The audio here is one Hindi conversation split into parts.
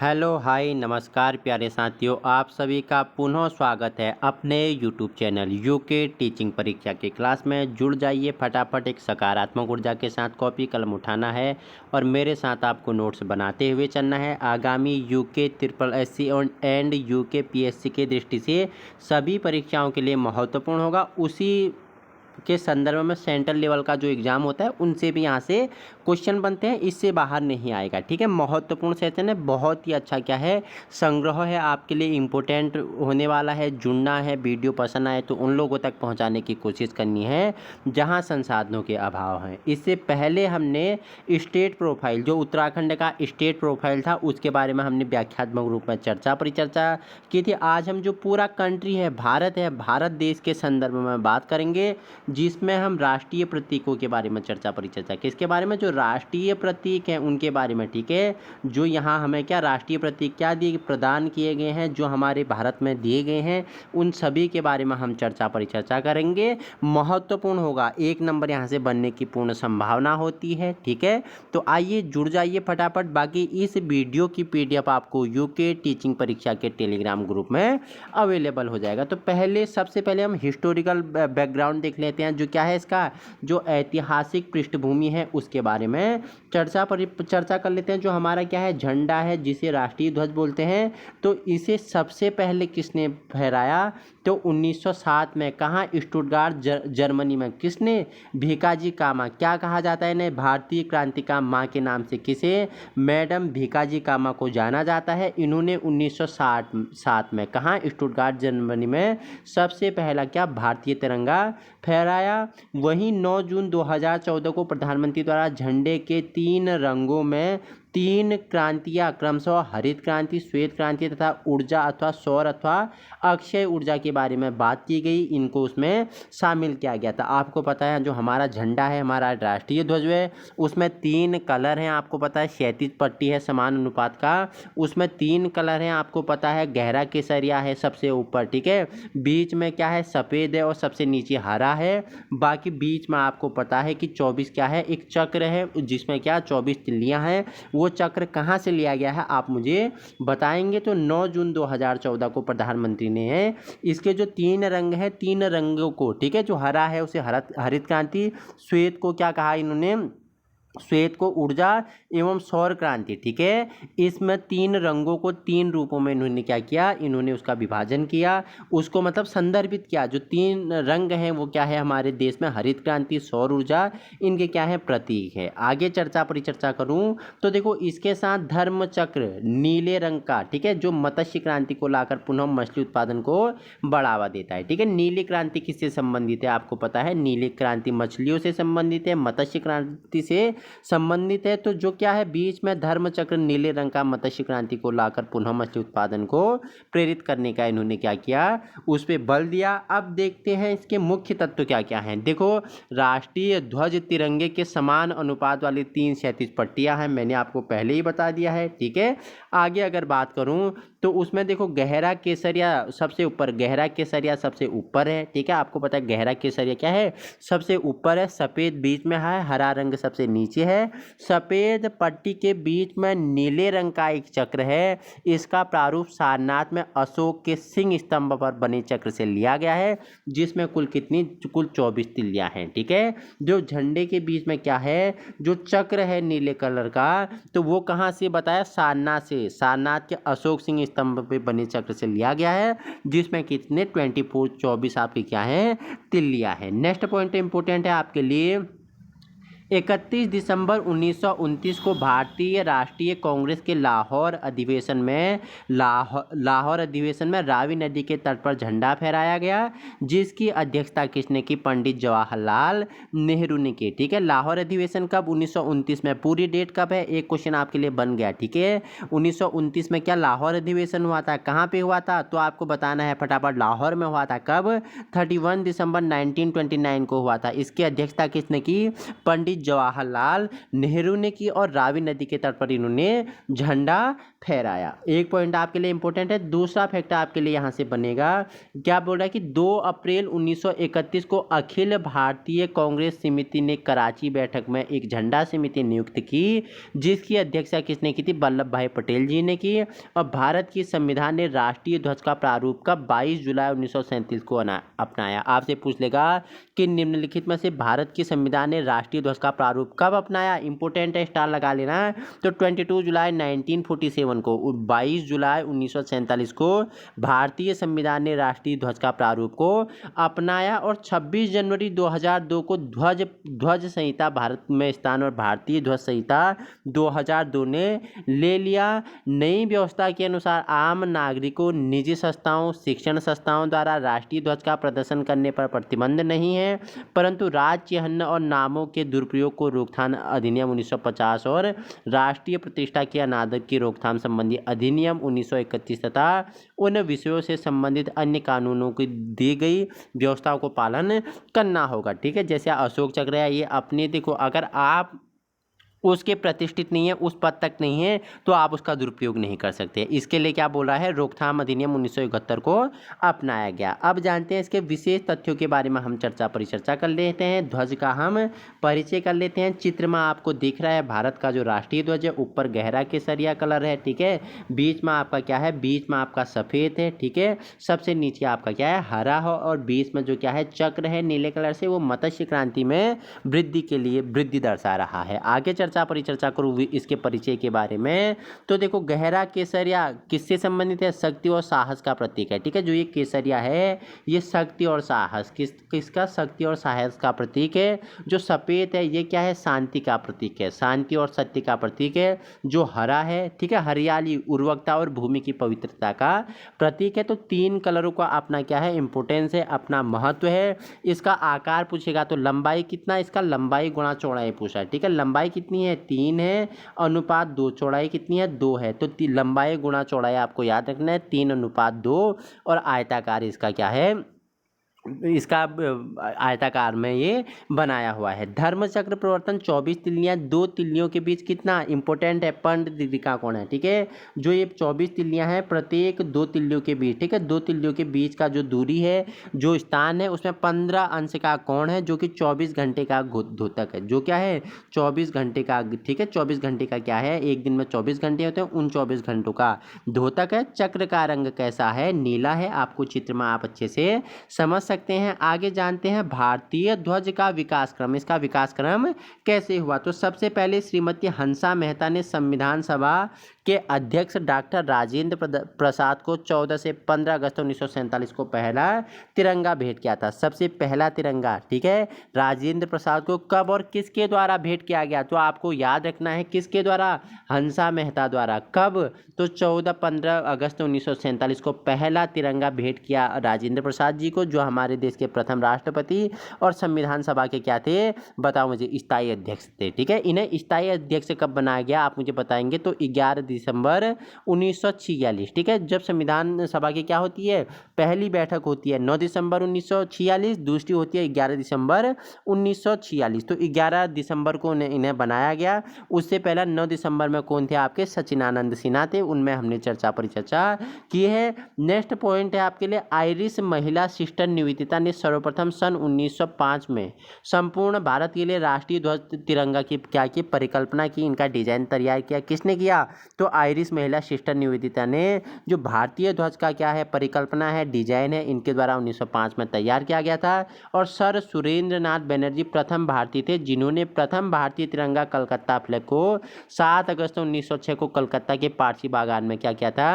हेलो हाय नमस्कार प्यारे साथियों, आप सभी का पुनः स्वागत है अपने यूट्यूब चैनल यूके टीचिंग परीक्षा की क्लास में। जुड़ जाइए फटाफट, एक सकारात्मक ऊर्जा के साथ कॉपी कलम उठाना है और मेरे साथ आपको नोट्स बनाते हुए चलना है। आगामी UK triple SC and UK PSC की दृष्टि से सभी परीक्षाओं के लिए महत्वपूर्ण होगा। उसी के संदर्भ में सेंट्रल लेवल का जो एग्ज़ाम होता है उनसे भी यहाँ से क्वेश्चन बनते हैं, इससे बाहर नहीं आएगा। ठीक है, महत्वपूर्ण सेशन है, बहुत ही अच्छा क्या है संग्रह है, आपके लिए इम्पोर्टेंट होने वाला है। जुड़ना है, वीडियो पसंद आए तो उन लोगों तक पहुँचाने की कोशिश करनी है जहाँ संसाधनों के अभाव हैं। इससे पहले हमने स्टेट प्रोफाइल, जो उत्तराखंड का स्टेट प्रोफाइल था, उसके बारे में हमने व्याख्यात्मक रूप में परिचर्चा की थी। आज हम जो पूरा कंट्री है, भारत देश के संदर्भ में बात करेंगे, जिसमें हम राष्ट्रीय प्रतीकों के बारे में परिचर्चा किसके बारे में, जो राष्ट्रीय प्रतीक हैं उनके बारे में। ठीक है, जो यहाँ हमें क्या राष्ट्रीय प्रतीक क्या दिए प्रदान किए गए हैं, जो हमारे भारत में दिए गए हैं, उन सभी के बारे में हम परिचर्चा करेंगे। महत्वपूर्ण होगा, 1 नंबर यहाँ से बनने की पूर्ण संभावना होती है। ठीक है, तो आइए जुड़ जाइए फटाफट। बाकी इस वीडियो की PDF आपको यूके टीचिंग परीक्षा के टेलीग्राम ग्रुप में अवेलेबल हो जाएगा। तो सबसे पहले हम हिस्टोरिकल बैकग्राउंड देख लेते हैं, जो क्या है इसका जो ऐतिहासिक पृष्ठभूमि है उसके बारे में चर्चा कर लेते हैं। जो हमारा क्या है झंडा है, जिसे राष्ट्रीय ध्वज बोलते हैं, तो इसे सबसे पहले किसने फहराया, तो 1907 में। कहाँ, स्टुटगार्ट जर्मनी में। किसने, भीकाजी कामा। क्या कहा जाता है इन्हें, भारतीय क्रांति का माँ के नाम से किसे, मैडम भीकाजी कामा को जाना जाता है। इन्होंने 1907 में कहाँ, स्टुटगार्ट जर्मनी में सबसे पहला क्या भारतीय तिरंगा फहराया। वहीं 9 जून 2014 को प्रधानमंत्री द्वारा झंडे के 3 रंगों में 3 क्रांतियाँ क्रमशः हरित क्रांति, श्वेत क्रांति तथा ऊर्जा अथवा सौर अथवा अक्षय ऊर्जा के बारे में बात की गई। इनको उसमें शामिल किया गया था। आपको पता है जो हमारा झंडा है, हमारा राष्ट्रीय ध्वज है, उसमें 3 कलर हैं। आपको पता है क्षैतिज पट्टी है समान अनुपात का, उसमें 3 कलर हैं। आपको पता है गहरा केसरिया है सबसे ऊपर, ठीक है, बीच में क्या है सफ़ेद है और सबसे नीचे हरा है। बाकी बीच में आपको पता है कि 24 क्या है, एक चक्र है जिसमें क्या 24 तिल्लियाँ हैं। वो चक्र कहाँ से लिया गया है आप मुझे बताएंगे। तो 9 जून 2014 को प्रधानमंत्री ने इसके जो 3 रंग हैं, 3 रंगों को, ठीक है, जो हरा है उसे हरित क्रांति, श्वेत को क्या कहा इन्होंने, श्वेत को ऊर्जा एवं सौर क्रांति। ठीक है, इसमें 3 रंगों को 3 रूपों में इन्होंने क्या किया, इन्होंने उसका विभाजन किया, उसको मतलब संदर्भित किया। जो 3 रंग हैं वो क्या है हमारे देश में, हरित क्रांति, सौर ऊर्जा, इनके क्या है प्रतीक है। आगे परिचर्चा करूं तो देखो इसके साथ धर्म चक्र नीले रंग का, ठीक है, जो मत्स्य क्रांति को लाकर पुनः मछली उत्पादन को बढ़ावा देता है। ठीक है, नीली क्रांति किससे संबंधित है आपको पता है, नीली क्रांति मछलियों से संबंधित है, मत्स्य क्रांति से संबंधित है। तो जो क्या है बीच में धर्म चक्र नीले रंग का मत्स्य क्रांति को लाकर पुनः मछली उत्पादन को प्रेरित करने का इन्होंने क्या किया, उस पर बल दिया। अब देखते हैं इसके मुख्य तत्व क्या क्या हैं। देखो राष्ट्रीय ध्वज तिरंगे के समान अनुपात वाली 3 क्षैतिज पट्टियां हैं, मैंने आपको पहले ही बता दिया है। ठीक है, आगे अगर बात करूं तो उसमें देखो गहरा केसरिया सबसे ऊपर, गहरा केसरिया सबसे ऊपर है। ठीक है, आपको पता है गहरा केसरिया क्या है, सबसे ऊपर है, सफ़ेद बीच में है, हरा रंग सबसे नीचे है। सफ़ेद पट्टी के बीच में नीले रंग का एक चक्र है। इसका प्रारूप सारनाथ में अशोक के सिंह स्तंभ पर बने चक्र से लिया गया है, जिसमें कुल 24 तिल्लियां हैं। ठीक है, जो झंडे के बीच में क्या है, जो चक्र है नीले कलर का, तो वो कहाँ से बताया, सारनाथ से, सारनाथ के अशोक सिंह स्तंभ पे बने चक्र से लिया गया है, जिसमें कितने 24 आपकी क्या है तिल्लियां हैं। नेक्स्ट पॉइंट इंपोर्टेंट है आपके लिए, 31 दिसंबर 1929 को भारतीय राष्ट्रीय कांग्रेस के लाहौर अधिवेशन में रावी नदी के तट पर झंडा फहराया गया, जिसकी अध्यक्षता किसने की, पंडित जवाहरलाल नेहरू ने की। ठीक है, लाहौर अधिवेशन कब, 1929 में। पूरी डेट कब है, एक क्वेश्चन आपके लिए बन गया। ठीक है, 1929 में क्या लाहौर अधिवेशन हुआ था, कहाँ पे हुआ था, तो आपको बताना है फटाफट, लाहौर में हुआ था। कब, 31 दिसंबर 1929 को हुआ था। इसकी अध्यक्षता किसने की, पंडित जवाहरलाल नेहरू ने की और रावी नदी के तट पर इन्होंने झंडा फहराया। एक पॉइंट आपके लिए इंपॉर्टेंट है। दूसरा फैक्टर आपके लिए यहाँ से बनेगा, क्या बोल रहा है कि 2 अप्रैल 1931 को अखिल भारतीय कांग्रेस समिति ने कराची बैठक में एक झंडा समिति नियुक्त की, जिसकी अध्यक्षता किसने की थी? वल्लभ भाई पटेल जी ने की। और भारत की संविधान ने राष्ट्रीय ध्वज का प्रारूप का 22 जुलाई 1937 को अपनाया। आपसे पूछ लेगा कि निम्नलिखित में से भारत की संविधान ने राष्ट्रीय ध्वज का प्रारूप कब अपनाया? इंपोर्टेंट है, स्टार लगा लेना। तो 22 जुलाई 1947 को, 22 जुलाई 1947 को भारतीय संविधान ने राष्ट्रीय ध्वज का प्रारूप को अपनाया और 26 जनवरी 2002 को ध्वज संहिता भारत में स्थान और भारतीय ध्वज संहिता 2002 ने ले लिया। नई व्यवस्था के अनुसार आम नागरिकों, निजी संस्थाओं, शिक्षण संस्थाओं द्वारा राष्ट्रीय ध्वज का प्रदर्शन करने पर प्रतिबंध नहीं है, परंतु राज्य चिन्ह और नामों के दुरुपयोग को रोकथाम अधिनियम 1950 और राष्ट्रीय प्रतिष्ठा के अनादर की रोकथाम संबंधी अधिनियम 1931 तथा उन विषयों से संबंधित अन्य कानूनों की दी गई व्यवस्थाओं को पालन करना होगा। ठीक है, जैसे अशोक चक्र है, ये अपने देखो, अगर आप उसके प्रतिष्ठित नहीं है, उस पद तक नहीं है, तो आप उसका दुरुपयोग नहीं कर सकते। इसके लिए क्या बोल रहा है? रोकथाम अधिनियम 1971 को अपनाया गया। अब जानते हैं इसके विशेष तथ्यों के बारे में, हम परिचर्चा कर लेते हैं। ध्वज का हम परिचय कर लेते हैं। चित्र में आपको दिख रहा है भारत का जो राष्ट्रीय ध्वज है, ऊपर गहरा केसरिया कलर है, ठीक है, बीच में आपका क्या है? बीच में आपका सफ़ेद है, ठीक है, सबसे नीचे आपका क्या है? हरा हो, और बीच में जो क्या है? चक्र है नीले कलर से, वो मत्स्य क्रांति में वृद्धि के लिए वृद्धि दर्शा रहा है। आगे परिचर्चा करूँ इसके परिचय के बारे में, तो देखो गहरा केसरिया किससे संबंधित है? शक्ति और साहस का प्रतीक है। ठीक है, जो ये केसरिया है, ये शक्ति और साहस, किसका? शक्ति और साहस का प्रतीक है। जो सफेद है, ये क्या है? शांति का प्रतीक है, शांति और सत्य का प्रतीक है। जो हरा है, ठीक है, हरियाली, उर्वरकता और भूमि की पवित्रता का प्रतीक है। तो 3 कलरों का अपना क्या है? इंपोर्टेंस है, अपना महत्व है। इसका आकार पूछेगा तो लंबाई कितना? इसका लंबाई गुणा चौड़ाई पूछा है। ठीक है, लंबाई कितनी है? 3 है, अनुपात 2। चौड़ाई कितनी है? 2 है। तो लंबाई गुणा चौड़ाई आपको याद रखना है, 3:2। और आयताकार इसका क्या है? इसका आयताकार में ये बनाया हुआ है। धर्म चक्र प्रवर्तन 24 तिल्लियाँ, 2 तिल्लियों के बीच कितना? इंपॉर्टेंट है, पंड दीर्घिका कोण है। ठीक है, जो ये 24 तिल्लियाँ हैं, प्रत्येक 2 तिल्लियों के बीच, ठीक है, 2 तिल्लियों के बीच का जो दूरी है, जो स्थान है, उसमें 15 अंश का कोण है, जो कि 24 घंटे का द्योतक है। जो क्या है? 24 घंटे का, ठीक है, 24 घंटे का क्या है? एक दिन में 24 घंटे होते हैं, उन 24 घंटों का द्योतक है। चक्र का रंग कैसा है? नीला है। आपको चित्र में आप अच्छे से समझ सकते हैं। आगे जानते हैं भारतीय ध्वज का विकास क्रम। इसका विकास क्रम कैसे हुआ? तो सबसे पहले श्रीमती हंसा मेहता ने संविधान सभा के अध्यक्ष डॉक्टर राजेंद्र प्रसाद को 14 से 15 अगस्त 1947 को पहला तिरंगा भेंट किया था। सबसे पहला तिरंगा, ठीक है, राजेंद्र प्रसाद को कब और किसके द्वारा भेंट किया गया? तो आपको याद रखना है, किसके द्वारा? हंसा मेहता द्वारा। कब? तो 14-15 अगस्त 1947 को पहला तिरंगा भेंट किया राजेंद्र प्रसाद जी को, जो हमारे देश के प्रथम राष्ट्रपति और संविधान सभा के क्या थे? बताओ मुझे। स्थायी अध्यक्ष थे। ठीक है, इन्हें स्थायी अध्यक्ष कब बनाया गया? आप मुझे बताएंगे। तो 11 दिसंबर 1946, ठीक है, जब संविधान सभा की क्या होती है? पहली बैठक होती है 9 दिसंबर 1946, दूसरी होती है 11 दिसंबर 1946। तो 11 दिसंबर को इन्हें बनाया गया। उससे पहला 9 दिसंबर में कौन थे? आपके सचिनानंद सिन्हा थे, उनमें हमने परिचर्चा की है। नेक्स्ट पॉइंट है आपके लिए, आयरिश महिला सिस्टर निवेदिता ने सर्वप्रथम सन 1905 में संपूर्ण भारत के लिए राष्ट्रीय ध्वज तिरंगा की क्या की परिकल्पना की, इनका डिजाइन तैयार किया। किसने किया? तो आयरिश महिला सिस्टर निवेदिता ने जो भारतीय ध्वज का क्या है? परिकल्पना है, डिजाइन है, इनके द्वारा 1905 में तैयार किया गया था। और सर सुरेंद्र नाथ बनर्जी प्रथम भारतीय थे जिन्होंने प्रथम भारतीय तिरंगा कलकत्ता फ्लैग को 7 अगस्त 1906 को कलकत्ता के पारसी बागान में क्या किया था?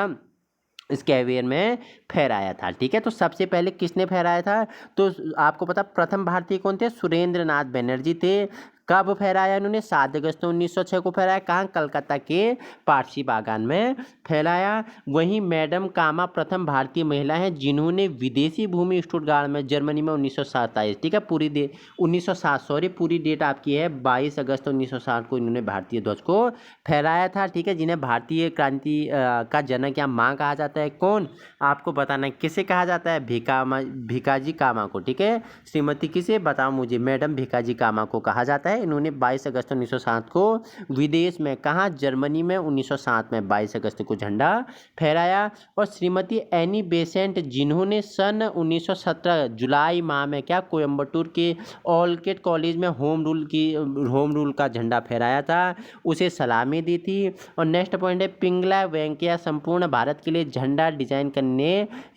स्क्वायर में फहराया था। ठीक है, तो सबसे पहले किसने फहराया था? तो आपको पता प्रथम भारतीय कौन थे? सुरेंद्र नाथ बनर्जी थे। कब फहराया इन्होंने? 7 अगस्त 1906 को फहराया। कहाँ? कलकत्ता के पारसी बागान में फैलाया। वहीं मैडम कामा प्रथम भारतीय महिला हैं जिन्होंने विदेशी भूमि स्टुटगार्ट में जर्मनी में 1927, ठीक है, पूरी 1907 सॉरी पूरी डेट आपकी है 22 अगस्त 1960 को इन्होंने भारतीय ध्वज को फहराया था। ठीक है, जिन्हें भारतीय क्रांति का जनक या माँ कहा जाता है। कौन? आपको बताना है किसे कहा जाता है? भिकाजी कामा को। ठीक है, श्रीमती किसे? बताओ मुझे। मैडम भिकाजी कामा को कहा जाता है। है, इन्होंने 22 अगस्त 1907 को विदेश में, कहाँ, जर्मनी में 1907 में 22 अगस्त को झंडा फहराया। और श्रीमती एनी बेसेंट, जिन्होंने सन 1917 जुलाई माह में क्या कोयम्बटूर के ऑलकेट कॉलेज में होम रूल का झंडा फहराया था, उसे सलामी दी थी। और नेक्स्ट पॉइंट है, पिंगला वेंकैया संपूर्ण भारत के लिए झंडा डिजाइन करने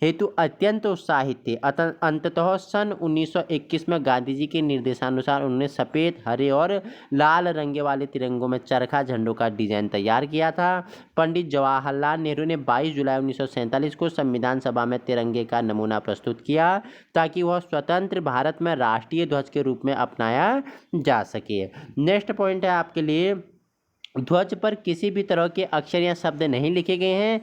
हेतु अत्यंत उत्साहित थे। अंततः सन 1921 में गांधी जी के निर्देशानुसार उन्होंने सफ़ेद, हरे और लाल रंग वाले तिरंगों में चरखा झंडों का डिजाइन तैयार किया था। पंडित जवाहरलाल नेहरू ने 22 जुलाई 1947 को संविधान सभा में तिरंगे का नमूना प्रस्तुत किया ताकि वह स्वतंत्र भारत में राष्ट्रीय ध्वज के रूप में अपनाया जा सके। नेक्स्ट पॉइंट है आपके लिए, ध्वज पर किसी भी तरह के अक्षर या शब्द नहीं लिखे गए हैं,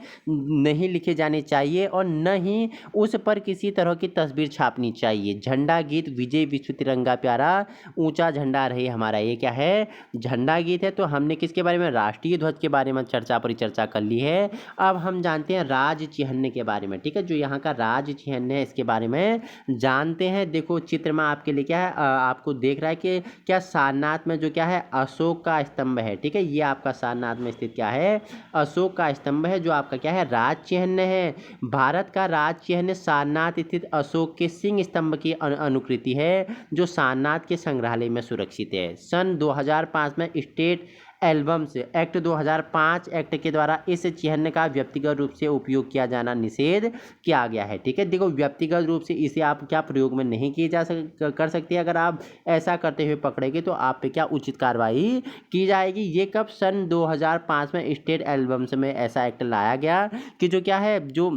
नहीं लिखे जाने चाहिए, और न ही उस पर किसी तरह की तस्वीर छापनी चाहिए। झंडा गीत विजय विश्व तिरंगा प्यारा ऊंचा झंडा रहे हमारा, ये क्या है, झंडा गीत है। तो हमने किसके बारे में, राष्ट्रीय ध्वज के बारे में परिचर्चा कर ली है। अब हम जानते हैं राज चिन्ह के बारे में, ठीक है, जो यहाँ का राज चिन्ह है इसके बारे में जानते हैं। देखो चित्र में आपके लिए क्या है, आपको देख रहा है कि क्या सारनाथ में जो क्या है अशोक का स्तंभ है, ठीक है, ये आपका सारनाथ में स्थित क्या है, अशोक का स्तंभ है, जो आपका क्या है, राज चिन्ह है। भारत का राज चिन्ह सारनाथ स्थित अशोक के सिंह स्तंभ की अनुकृति है, जो सारनाथ के संग्रहालय में सुरक्षित है। सन 2005 में स्टेट एल्बम्स एक्ट 2005 एक्ट के द्वारा इस चिन्ह का व्यक्तिगत रूप से उपयोग किया जाना निषेध किया गया है, ठीक है। देखो व्यक्तिगत रूप से इसे आप क्या प्रयोग में नहीं किए कर सकते, अगर आप ऐसा करते हुए पकड़ेंगे तो आप पे क्या उचित कार्रवाई की जाएगी। ये कब, सन 2005 में स्टेट एल्बम्स में ऐसा एक्ट लाया गया कि जो क्या है, जो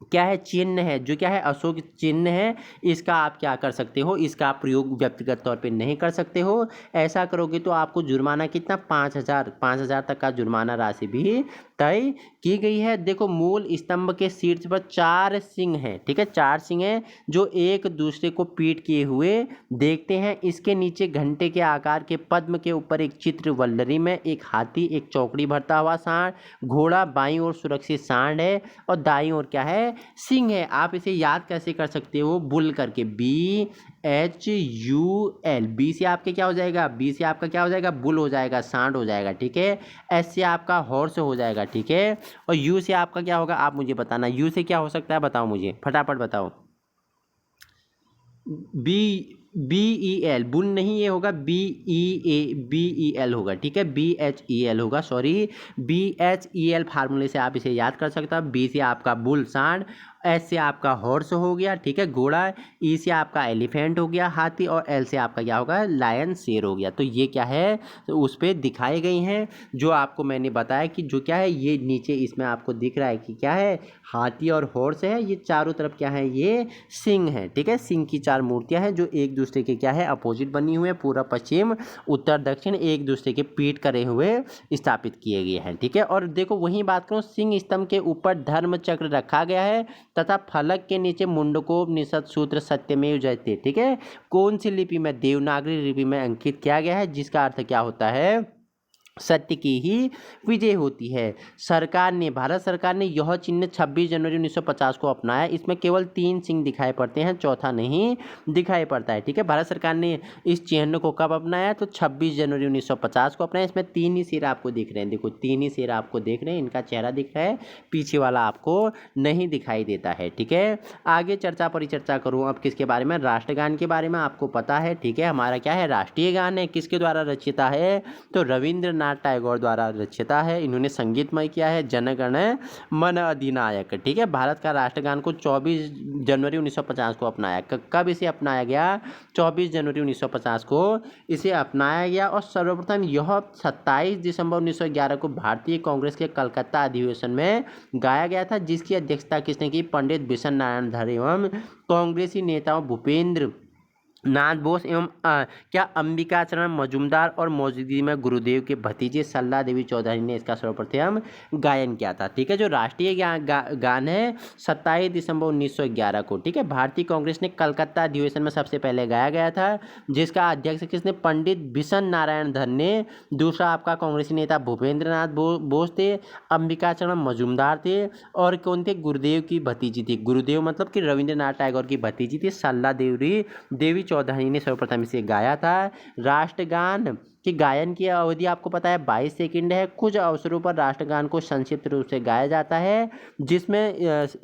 क्या है, चिन्ह है, जो क्या है अशोक चिन्ह है, इसका आप क्या कर सकते हो, इसका आप प्रयोग व्यक्तिगत तौर पे नहीं कर सकते हो। ऐसा करोगे तो आपको जुर्माना कितना, 5,000 तक का जुर्माना राशि भी तय की गई है। देखो मूल स्तंभ के शीर्ष पर 4 सिंह हैं, ठीक है, 4 सिंह हैं जो एक दूसरे को पीठ किए हुए देखते हैं। इसके नीचे घंटे के आकार के पद्म के ऊपर एक चित्र वल्लरी में एक हाथी, एक चौकड़ी भरता हुआ सांड, घोड़ा, बाईं ओर सुरक्षित सांड है और दाईं ओर क्या है, सिंह है। आप इसे याद कैसे कर सकते हो, बुल करके, BHUL, बी से आपके क्या हो जाएगा, बी से आपका क्या हो जाएगा, बुल हो जाएगा, सांड हो जाएगा, ठीक है। एस से आपका हॉर्स हो जाएगा, ठीक है। और यू से आपका क्या होगा, आप मुझे बताना, यू से क्या हो सकता है, बताओ मुझे, फटाफट बताओ। BEL, बुल नहीं, ये होगा BEL होगा, ठीक है, BHEL होगा, सॉरी, BHEL फार्मूले से आप इसे याद कर सकते हो। बी से आपका बुल सांड, एस से आपका हॉर्स हो गया, ठीक है, घोड़ा, ई से आपका एलिफेंट हो गया हाथी, और एल से आपका क्या होगा, लायन शेर हो गया। तो ये क्या है, तो उस पर दिखाई गई हैं, जो आपको मैंने बताया कि जो क्या है, ये नीचे इसमें आपको दिख रहा है कि क्या है, हाथी और हॉर्स है, ये चारों तरफ क्या है, ये सिंह है, ठीक है। सिंह की 4 मूर्तियां हैं जो एक दूसरे के क्या है, अपोजिट बनी हुई है, पूरा पश्चिम उत्तर दक्षिण एक दूसरे के पीठ करे हुए स्थापित किए गए हैं, ठीक है। और देखो वही बात करूँ, सिंह स्तंभ के ऊपर धर्म चक्र रखा गया है तथा फलक के नीचे मुंडकोपनिषद सूत्र सत्यमेव जयते, ठीक है, कौन सी लिपि में, देवनागरी लिपि में अंकित किया गया है, जिसका अर्थ क्या होता है, सत्य की ही विजय होती है। भारत सरकार ने यह चिन्ह 26 जनवरी 1950 को अपनाया। इसमें केवल 3 सिंह दिखाई पड़ते हैं, चौथा नहीं दिखाई पड़ता है, ठीक है। भारत सरकार ने इस चिन्ह को कब अपनाया, तो 26 जनवरी 1950 को अपनाया। इसमें 3 ही शेर आपको दिख रहे हैं, देखो 3 ही शेर आपको दिख रहे हैं, इनका चेहरा दिख रहा है, पीछे वाला आपको नहीं दिखाई देता है, ठीक है। आगे परिचर्चा करूँ अब किसके बारे में, राष्ट्रगान के बारे में। आपको पता है, ठीक है, हमारा क्या है, राष्ट्रीय गान है, किसके द्वारा रचिता है, तो रविंद्रनाथ टैगोर द्वारा रचिता है। इन्होंने संगीतमय किया है, जन गण मन अधिनायक, ठीक है। भारत का राष्ट्रगान को 24 जनवरी 1950 को अपनाया। कब इसे अपनाया गया, 24 जनवरी 1950 को इसे अपनाया गया। और सर्वप्रथम यह 27 दिसंबर 1911 को भारतीय कांग्रेस के कलकत्ता अधिवेशन में गाया गया था, जिसकी अध्यक्षता किसने की, पंडित बिशन नारायण धर एवं कांग्रेसी नेताओं भूपेंद्र नाथ बोस एवं क्या अंबिकाचरण मजूमदार और मौजूदगी में गुरुदेव के भतीजे सल्ला देवी चौधरी ने इसका सर्वप्रथम गायन किया था, ठीक है। जो राष्ट्रीय गान है 27 दिसंबर 1911 को, ठीक है, भारतीय कांग्रेस ने कलकत्ता अधिवेशन में सबसे पहले गाया गया था, जिसका अध्यक्ष किसने, पंडित बिशन नारायण धर ने। दूसरा आपका कांग्रेसी नेता भूपेंद्र नाथ बोस थे, अंबिकाचरण मजूमदार थे, और कौन थे, गुरुदेव की भतीजी थी, गुरुदेव मतलब कि रविंद्रनाथ टैगोर की भतीजी थी, सल्ला देवी चौधरी ने सर्वप्रथम इसे गाया था। राष्ट्रगान कि गायन की अवधि आपको पता है 22 सेकंड है। कुछ अवसरों पर राष्ट्रगान को संक्षिप्त रूप से गाया जाता है, जिसमें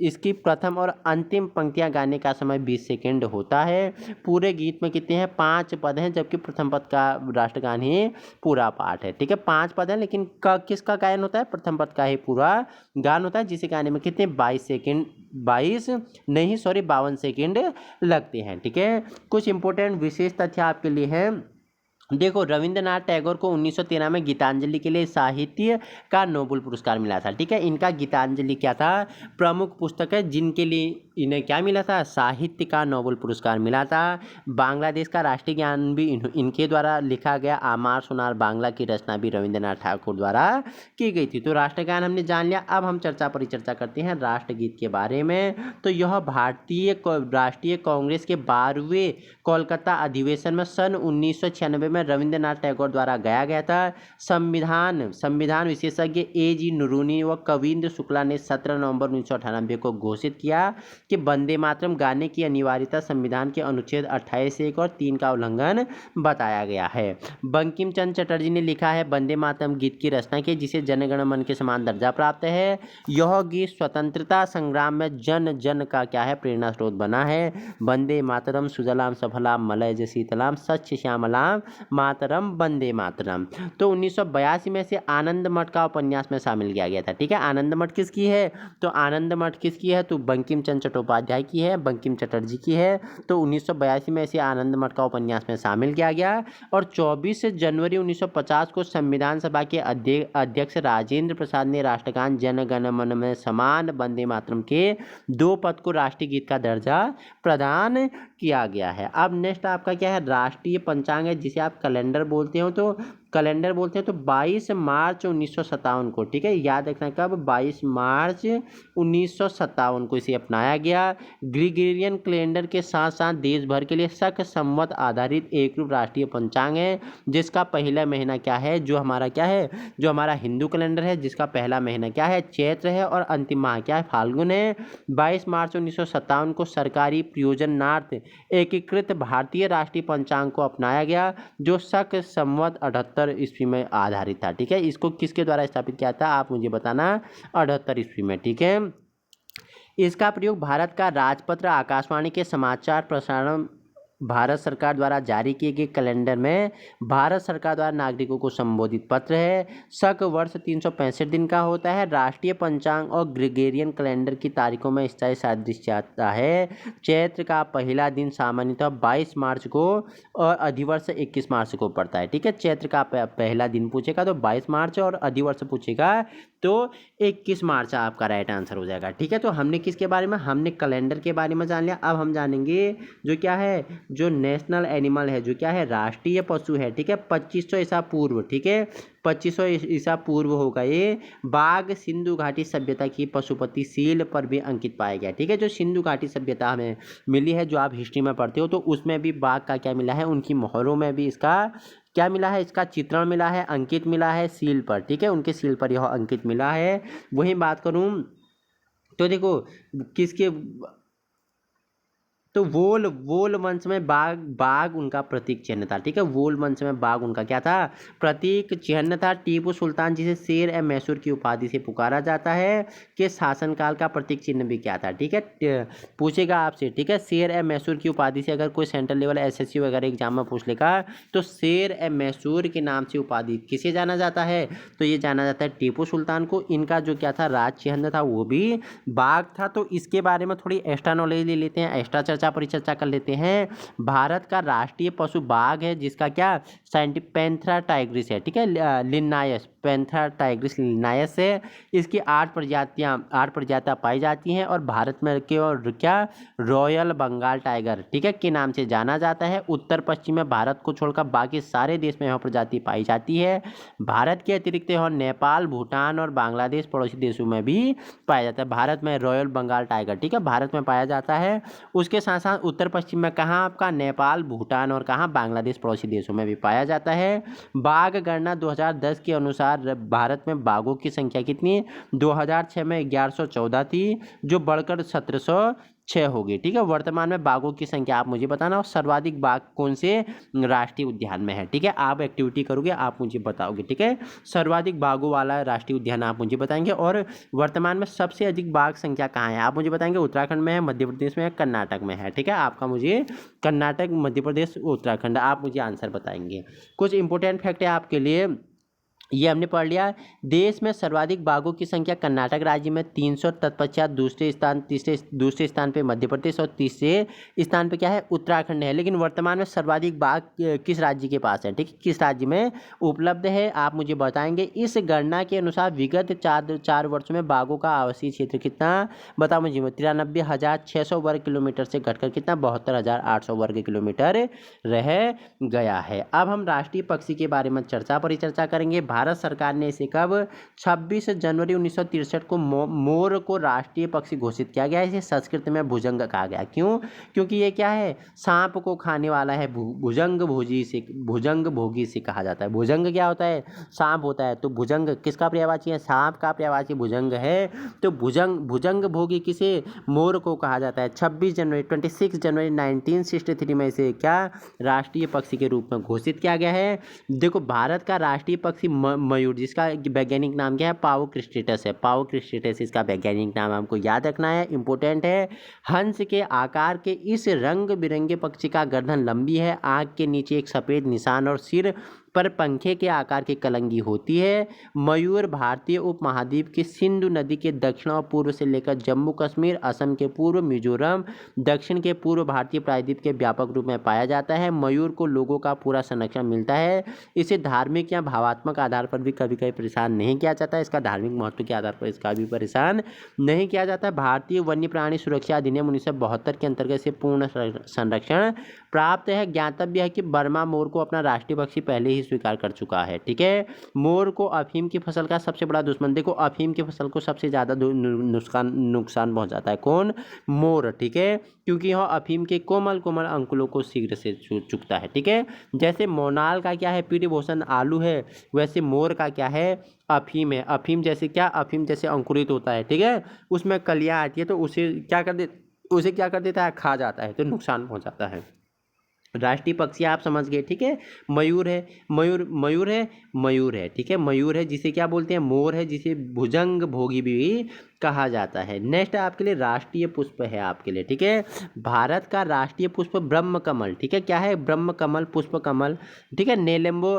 इसकी प्रथम और अंतिम पंक्तियां गाने का समय 20 सेकंड होता है। पूरे गीत में कितने हैं? 5 पद हैं, जबकि प्रथम पद का राष्ट्रगान ही पूरा पाठ है। ठीक है, 5 पद हैं, लेकिन किसका गायन होता है? प्रथम पद का ही पूरा गान होता है, जिसे गाने में कितने 22 सेकंड 52 सेकंड लगते हैं। ठीक है, कुछ इंपॉर्टेंट विशेष तथ्य आपके लिए हैं। देखो, रविंद्रनाथ टैगोर को 1913 में गीतांजलि के लिए साहित्य का नोबेल पुरस्कार मिला था। ठीक है, इनका गीतांजलि क्या था? प्रमुख पुस्तक है जिनके लिए इन्हें क्या मिला था? साहित्य का नोबेल पुरस्कार मिला था। बांग्लादेश का राष्ट्रीय गान भी इनके द्वारा लिखा गया। आमार सोनार बांग्ला की रचना भी रविंद्रनाथ ठाकुर द्वारा की गई थी। तो राष्ट्रगान हमने जान लिया। अब हम परिचर्चा करते हैं राष्ट्रगीत के बारे में। तो यह भारतीय राष्ट्रीय कांग्रेस के 12वें कोलकाता अधिवेशन में सन 1996 में रविंद्रनाथ टैगोर द्वारा गाया गया था। संविधान विशेषज्ञ A.G. नूरुनी व कवींद्र शुक्ला ने 17 नवंबर 1998 को घोषित किया कि वंदे मातरम गाने की अनिवार्यता संविधान के अनुच्छेद 28(1) और 3 का उल्लंघन बताया गया है। बंकिम चंद्र चटर्जी ने लिखा है वंदे मातरम गीत की रचना की, जिसे जन गण मन के समान दर्जा प्राप्त है। यह गीत स्वतंत्रता संग्राम में जन जन का क्या है? प्रेरणा स्रोत बना है। वंदे मातरम सुजलाम सफलाम मलयज शीतलाम सच्च श्यामलाम मातरम वंदे मातरम। तो 1982 में से आनंद मठ का उपन्यास में शामिल किया गया था। ठीक है, आनंद मठ किसकी है? तो आनंद मठ किसकी है? तो बंकिम चंद्र चट्टोपाध्याय की है, बंकिम चटर्जी की है। तो 1982 में से आनंद मठ का उपन्यास में शामिल किया गया। और 24 जनवरी 1950 को संविधान सभा के अध्यक्ष राजेंद्र प्रसाद ने राष्ट्रगान जन गण मन में समान वंदे मातरम के 2 पद को राष्ट्रीय गीत का दर्जा प्रदान किया गया है। अब नेक्स्ट आपका क्या है? राष्ट्रीय पंचांग है, जिसे आप कैलेंडर बोलते हो। तो 22 मार्च 1957 को, ठीक है, याद रखना कब? 22 मार्च 1957 को इसे अपनाया गया। ग्रिगोरियन कैलेंडर के साथ साथ देश भर के लिए शक संवत आधारित एक रूप राष्ट्रीय पंचांग है, जिसका पहला महीना क्या है? जो हमारा क्या है? जो हमारा हिंदू कैलेंडर है, जिसका पहला महीना क्या है? चैत्र है, और अंतिम माह क्या है? फाल्गुन है। 22 मार्च 1957 को सरकारी प्रयोजनार्थ एकीकृत भारतीय राष्ट्रीय पंचांग को अपनाया गया, जो शक संवत 78 ईस्वी में आधारित था। ठीक है, इसको किसके द्वारा स्थापित किया था? आप मुझे बताना। 78 ईस्वी में। ठीक है, इसका प्रयोग भारत का राजपत्र आकाशवाणी के समाचार प्रसारण भारत सरकार द्वारा जारी किए गए कैलेंडर में भारत सरकार द्वारा नागरिकों को संबोधित पत्र है। शक वर्ष 365 दिन का होता है। राष्ट्रीय पंचांग और ग्रिगोरियन कैलेंडर की तारीखों में स्थायी सादृश्य आता है। चैत्र का पहला दिन सामान्यतः 22 मार्च को और अधिवर्ष 21 मार्च को पड़ता है। ठीक है, चैत्र का पहला दिन पूछेगा तो 22 मार्च, और अधिवर्ष पूछेगा तो 21 मार्च आपका राइट आंसर हो जाएगा। ठीक है, तो हमने किसके बारे में? हमने कैलेंडर के बारे में जान लिया। अब हम जानेंगे जो क्या है? जो नेशनल एनिमल है, जो क्या है? राष्ट्रीय पशु है। ठीक है, 2500 ईसा पूर्व, ठीक है, 2500 ईसा पूर्व होगा ये। बाघ सिंधु घाटी सभ्यता की पशुपति सील पर भी अंकित पाया गया। ठीक है, जो सिंधु घाटी सभ्यता हमें मिली है, जो आप हिस्ट्री में पढ़ते हो, तो उसमें भी बाघ का क्या मिला है? उनकी मोहरों में भी इसका क्या मिला है? इसका चित्रण मिला है, अंकित मिला है सील पर। ठीक है, उनके सील पर यह अंकित मिला है। वही बात करूं तो देखो किसके, तो वोल वंश में बाघ उनका प्रतीक चिन्ह था। ठीक है, वोल वंश में बाघ उनका क्या था? प्रतीक चिन्ह था। टीपू सुल्तान, जिसे शेर ए मैसूर की उपाधि से पुकारा जाता है, के शासनकाल का प्रतीक चिन्ह भी क्या था? ठीक है, पूछेगा आपसे। ठीक है, शेर ए मैसूर की उपाधि से अगर कोई सेंट्रल लेवल SSC वगैरह एग्जाम में पूछ लेगा, तो शेर ए मैसूर के नाम से उपाधि किसे जाना जाता है? तो ये जाना जाता है टीपू सुल्तान को। इनका जो क्या था? राज चिन्ह था, वो भी बाघ था। तो इसके बारे में थोड़ी एक्स्ट्रा नॉलेज ले लेते हैं, एक्स्ट्रा परिचर्चा कर लेते हैं। भारत का राष्ट्रीय पशु बाघ है, जिसका क्या? साइंटिफिक पैंथेरा टाइग्रिस है। ठीक है, लिनायस, पैंथेरा टाइग्रिस लिनायस है। इसकी 8 प्रजातियां पाई जाती हैं, और भारत में और क्या? रॉयल बंगाल टाइगर, ठीक है, के नाम से जाना जाता है। उत्तर पश्चिम में भारत को छोड़कर बाकी सारे देश में यह प्रजाति पाई जाती है। भारत के अतिरिक्त यह नेपाल, भूटान और बांग्लादेश पड़ोसी देशों में भी पाया जाता है। भारत में रॉयल बंगाल टाइगर, ठीक है, भारत में पाया जाता है। उसके साथ साथ उत्तर पश्चिम में कहाँ आपका? नेपाल, भूटान और कहाँ? बांग्लादेश पड़ोसी देशों में भी पाया जाता है। बाघ गणना 2010 के अनुसार भारत में बाघों की संख्या कितनी? 2006 में 1114 थी, जो बढ़कर 6 हो गई। ठीक है, वर्तमान में बाघों की संख्या आप मुझे बताना, और सर्वाधिक बाघ कौन से राष्ट्रीय उद्यान में है। ठीक है, आप एक्टिविटी करोगे, आप मुझे बताओगे। ठीक है, सर्वाधिक बाघों वाला राष्ट्रीय उद्यान आप मुझे बताएंगे। और वर्तमान में सबसे अधिक बाघ संख्या कहाँ है आप मुझे बताएंगे। उत्तराखंड में है, मध्य प्रदेश में है, कर्नाटक में है। ठीक है, आपका मुझे कर्नाटक, मध्य प्रदेश, उत्तराखंड आप मुझे आंसर बताएंगे। कुछ इंपॉर्टेंट फैक्ट है आपके लिए, ये हमने पढ़ लिया। देश में सर्वाधिक बाघों की संख्या कर्नाटक राज्य में 300, तत्पश्चात दूसरे स्थान पे मध्य प्रदेश, और तीसरे स्थान पे क्या है, उत्तराखंड है। लेकिन वर्तमान में सर्वाधिक बाघ किस राज्य के पास है, ठीक है, किस राज्य में उपलब्ध है आप मुझे बताएंगे। इस गणना के अनुसार विगत चार वर्षों में बाघों का आवासीय क्षेत्र कितना, बताओ मुझे। 93,600 वर्ग किलोमीटर से घटकर कितना, 72,800 वर्ग किलोमीटर रह गया है। अब हम राष्ट्रीय पक्षी के बारे में परिचर्चा करेंगे। भारत सरकार ने इसे कब, 26 जनवरी 1963 को मोर को राष्ट्रीय पक्षी घोषित किया गया। इसे संस्कृत में भुजंग कहा गया। क्यों, क्योंकि ये क्या है, सांप को खाने वाला है। भुजंग भोगी से कहा जाता है। भुजंग क्या होता है, सांप होता है, तो भुजंग किसका पर्यायवाची है, सांप का पर्यायवाची भुजंग है। तो भुजंग भोगी किसे, मोर को कहा जाता है। 26 जनवरी 1963 में इसे क्या, राष्ट्रीय पक्षी के रूप में घोषित किया गया है। देखो, भारत का राष्ट्रीय पक्षी मयूर, जिसका वैज्ञानिक नाम क्या है, पावोक्रिस्टेटस है। पावोक्रिस्टेटस इसका वैज्ञानिक नाम हमको याद रखना है, इंपॉर्टेंट है। हंस के आकार के इस रंग बिरंगे पक्षी का गर्दन लंबी है, आँख के नीचे एक सफ़ेद निशान और सिर पर पंखे के आकार की कलंगी होती है। मयूर भारतीय उपमहाद्वीप की सिंधु नदी के दक्षिण और पूर्व से लेकर जम्मू कश्मीर, असम के पूर्व, मिजोरम, दक्षिण के पूर्व भारतीय प्रायद्वीप के व्यापक रूप में पाया जाता है। मयूर को लोगों का पूरा संरक्षण मिलता है। इसे धार्मिक या भावात्मक आधार पर भी कभी कभी परेशान नहीं किया जाता है। इसका धार्मिक महत्व के आधार पर इसका भी परेशान नहीं किया जाता। भारतीय वन्य प्राणी सुरक्षा अधिनियम 1972 के अंतर्गत से पूर्ण संरक्षण प्राप्त है। ज्ञातव्य है कि बर्मा मोर को अपना राष्ट्रीय पक्षी पहले ही स्वीकार कर चुका है। ठीक है, मोर को अफीम की फसल का सबसे बड़ा दुश्मन, देखो अफीम की फसल को सबसे ज़्यादा नुकसान पहुंचाता है कौन, मोर। ठीक है, क्योंकि यह अफीम के कोमल अंकुरों को शीघ्र से चुगता है। ठीक है, जैसे मोनाल का क्या है, पीडभूषण आलू है, वैसे मोर का क्या है, अफीम है। अफीम जैसे क्या, अफीम जैसे अंकुरित होता है। ठीक है, उसमें कलियाँ आती है, तो उसे क्या कर देता है, खा जाता है, तो नुकसान पहुंचाता है। राष्ट्रीय पक्षी आप समझ गए। ठीक है, मयूर है, मयूर है। ठीक है, मयूर है, जिसे क्या बोलते हैं, मोर है, जिसे भुजंग भोगी भी कहा जाता है। नेक्स्ट आपके लिए राष्ट्रीय पुष्प है आपके लिए। ठीक है, भारत का राष्ट्रीय पुष्प ब्रह्म कमल। ठीक है, क्या है, ब्रह्म कमल, पुष्प कमल। ठीक है, नेलम्बो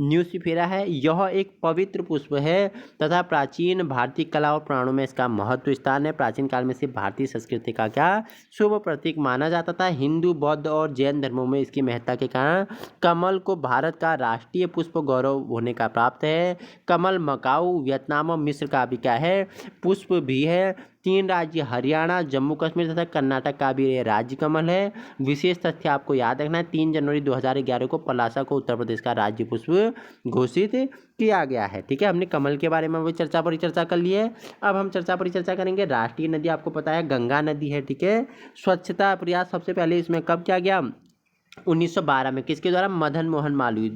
न्यूसिफेरा है। यह एक पवित्र पुष्प है तथा प्राचीन भारतीय कला और पुराणों में इसका महत्व स्थान है। प्राचीन काल में से भारतीय संस्कृति का क्या, शुभ प्रतीक माना जाता था। हिंदू, बौद्ध और जैन धर्मों में इसकी महत्ता के कारण कमल को भारत का राष्ट्रीय पुष्प गौरव होने का प्राप्त है। कमल मकाऊ, वियतनाम और मिस्र का भी क्या है, पुष्प भी है। 3 राज्य हरियाणा, जम्मू कश्मीर तथा कर्नाटक का भी ये राज्य कमल है। विशेष तथ्य आपको याद रखना है, 3 जनवरी 2011 को पलासा को उत्तर प्रदेश का राज्य पुष्प घोषित किया गया है। ठीक है, हमने कमल के बारे में भी परिचर्चा कर ली है। अब हम परिचर्चा करेंगे राष्ट्रीय नदी। आपको पता है गंगा नदी है। ठीक है, स्वच्छता प्रयास सबसे पहले इसमें कब किया गया, 1912 में, किसके द्वारा, मदन मोहन मालवीय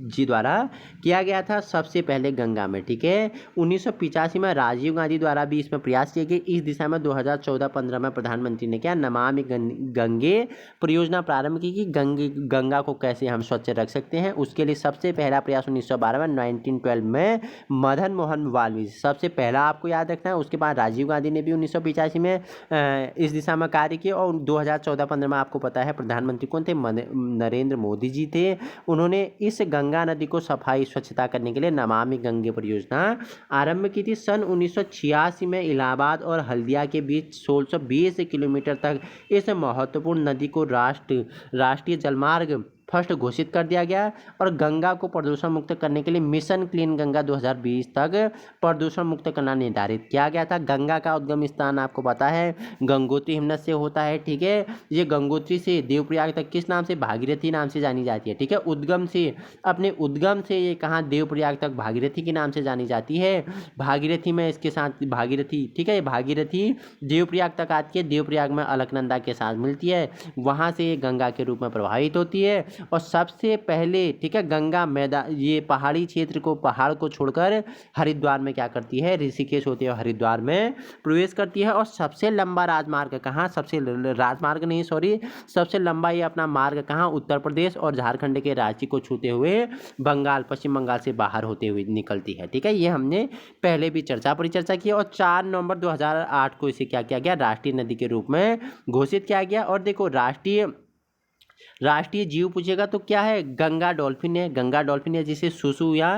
जी द्वारा किया गया था सबसे पहले गंगा में। ठीक है, 1985 में राजीव गांधी द्वारा भी इसमें प्रयास किए गए। इस दिशा में 2014-15 में प्रधानमंत्री ने क्या, नमामि गंगे परियोजना प्रारंभ की कि गंगा को कैसे हम स्वच्छ रख सकते हैं। उसके लिए सबसे पहला प्रयास 1912 में, 1912 में मदन मोहन मालवीय सबसे पहला आपको याद रखना है। उसके बाद राजीव गांधी ने भी 1985 में इस दिशा में कार्य किया। और 2014-15 में आपको पता है प्रधानमंत्री कौन थे, नरेंद्र मोदी जी थे। उन्होंने इस गंगा नदी को सफाई स्वच्छता करने के लिए नमामि गंगे परियोजना आरंभ की थी। सन 1986 में इलाहाबाद और हल्दिया के बीच 1620 किलोमीटर तक इस महत्वपूर्ण नदी को राष्ट्रीय जलमार्ग फर्स्ट घोषित कर दिया गया। और गंगा को प्रदूषण मुक्त करने के लिए मिशन क्लीन गंगा 2020 तक प्रदूषण मुक्त करना निर्धारित किया गया था। गंगा का उद्गम स्थान आपको पता है गंगोत्री हिमनद से होता है। ठीक है, ये गंगोत्री से देवप्रयाग तक किस नाम से, भागीरथी नाम से जानी जाती है। ठीक है, उद्गम से ये कहाँ, देवप्रयाग तक भागीरथी के नाम से जानी जाती है। भागीरथी में इसके साथ भागीरथी, ठीक है, भागीरथी देवप्रयाग तक आती है। देवप्रयाग में अलकनंदा के साथ मिलती है, वहाँ से ये गंगा के रूप में प्रवाहित होती है। और सबसे पहले, ठीक है, गंगा मैदान, ये पहाड़ी क्षेत्र को, पहाड़ को छोड़कर हरिद्वार में क्या करती है, ऋषिकेश होते हुए हरिद्वार में प्रवेश करती है। और सबसे लंबा राजमार्ग कहाँ, राजमार्ग नहीं, सॉरी, सबसे लंबा ये अपना मार्ग कहाँ, उत्तर प्रदेश और झारखंड के रांची को छूते हुए बंगाल, पश्चिम बंगाल से बाहर होते हुए निकलती है। ठीक है, ये हमने पहले भी परिचर्चा की। और 4 नवंबर 2008 को इसे क्या किया गया, राष्ट्रीय नदी के रूप में घोषित किया गया। और देखो राष्ट्रीय जीव पूछेगा तो क्या है, गंगा डॉल्फिन है, गंगा डॉल्फिन है, जिसे सुसु या